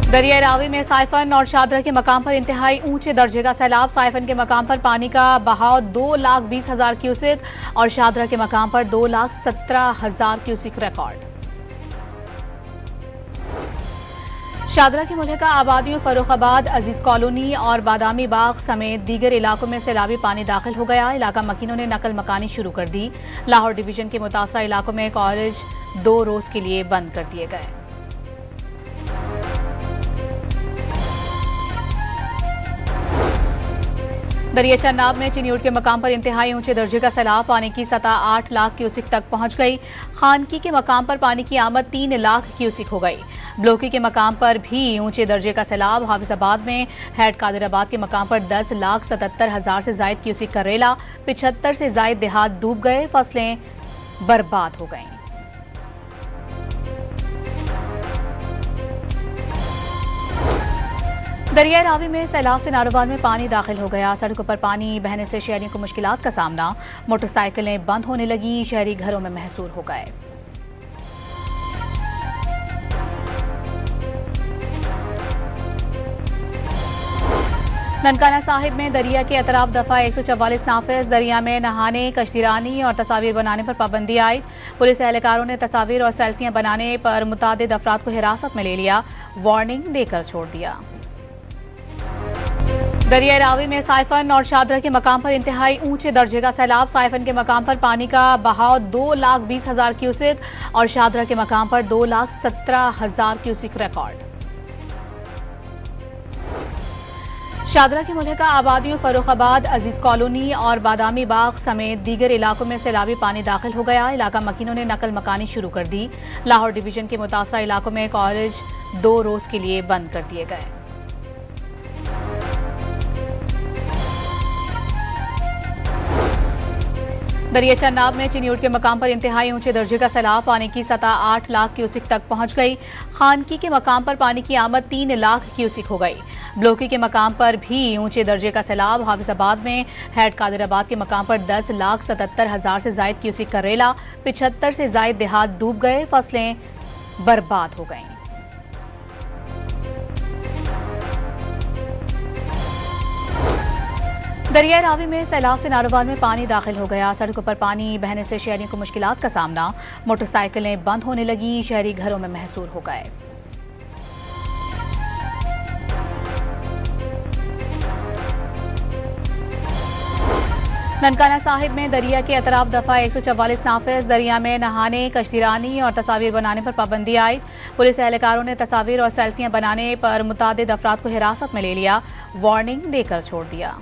दरिया रावी में साइफन और शादरा के मकाम पर इंतहाई ऊंचे दर्जे का सैलाब। साइफन के मकाम पर पानी का बहाव 2,20,000 क्यूसेक और शादरा के मकाम पर 2,17,000 क्यूसेक रिकॉर्ड। शादरा के मुल्हिका आबादियों फर्रुखाबाद, अजीज कॉलोनी और बादामी बाग समेत दीगर इलाकों में सैलाबी पानी दाखिल हो गया। इलाका मकीनों ने नकल मकानी शुरू कर दी। लाहौर डिवीजन के मुतासरा इलाकों में कॉलेज 2 रोज के लिए बंद कर दिए गए। दरिया चन्नाब में चिन्यूट के मकाम पर इंतहाई ऊंचे दर्जे का सैलाब। पानी की सतह 8 लाख क्यूसिक तक पहुंच गई। खानकी के मकाम पर पानी की आमद 3 लाख क्यूसिक हो गई। ब्लोकी के मकाम पर भी ऊंचे दर्जे का सैलाब। हाफिजाबाद में हैड कादिराबाद के मकाम पर 10,77,000 से जायद क्यूसिक का रेला। 75 से जायद देहात डूब गए। फसलें बर्बाद हो गईं। दरिया रावी में सैलाब से नारोवाल में पानी दाखिल हो गया। सड़कों पर पानी बहने से शहरियों को मुश्किलात का सामना। मोटरसाइकिलें बंद होने लगी। शहरी घरों में महसूर हो गए। ननकाना साहिब में दरिया के अतराफ दफा 144 नाफिज। दरिया में नहाने, कश्तीरानी और तस्वीर बनाने पर पाबंदी आई। पुलिस एहलकारों ने तस्वीर और सेल्फियां बनाने पर मुतादिद अफराद को हिरासत में ले लिया। वार्निंग देकर छोड़ दिया। दरिया रावी में साइफन और शादरा के मकाम पर इंतहाई ऊंचे दर्जे का सैलाब। साइफन के मकाम पर पानी का बहाव 2,20,000 क्यूसेक और शादरा के मकाम पर 2,17,000 क्यूसेक रिकॉर्ड। शादरा के मुल्हिका आबादियों फर्रुखाबाद, अजीज कॉलोनी और बादामी बाग समेत दीगर इलाकों में सैलाबी पानी दाखिल हो गया। इलाका मकीनों ने नकल मकानी शुरू कर दी। लाहौर डिवीजन के मुतासरा इलाकों में कॉलेज 2 रोज के लिए बंद कर दिए गए। दरिया चन्नाब में चिन्यूट के मकाम पर इंतहाई ऊंचे दर्जे का सैलाब। पानी की सतह 8 लाख क्यूसिक तक पहुंच गई। खानकी के मकाम पर पानी की आमद 3 लाख क्यूसिक हो गई। ब्लोकी के मकाम पर भी ऊंचे दर्जे का सैलाब। हाफिजाबाद में हैड कादिराबाद के मकाम पर 10,77,000 से जायद क्यूसिक का रेला। 75 से जायद देहात डूब गए। फसलें बर्बाद हो गईं। दरिया रावी में सैलाब से नारोवाल में पानी दाखिल हो गया। सड़कों पर पानी बहने से शहरियों को मुश्किलात का सामना। मोटरसाइकिलें बंद होने लगी। शहरी घरों में महसूर हो गए। ननकाना साहिब में दरिया के अतराफ दफा 144 नाफिज। दरिया में नहाने, कश्तीरानी और तस्वीर बनाने पर पाबंदी आई। पुलिस एहलकारों ने तस्वीर और सेल्फियां बनाने पर मुतादिद अफराद को हिरासत में ले लिया। वार्निंग देकर छोड़ दिया।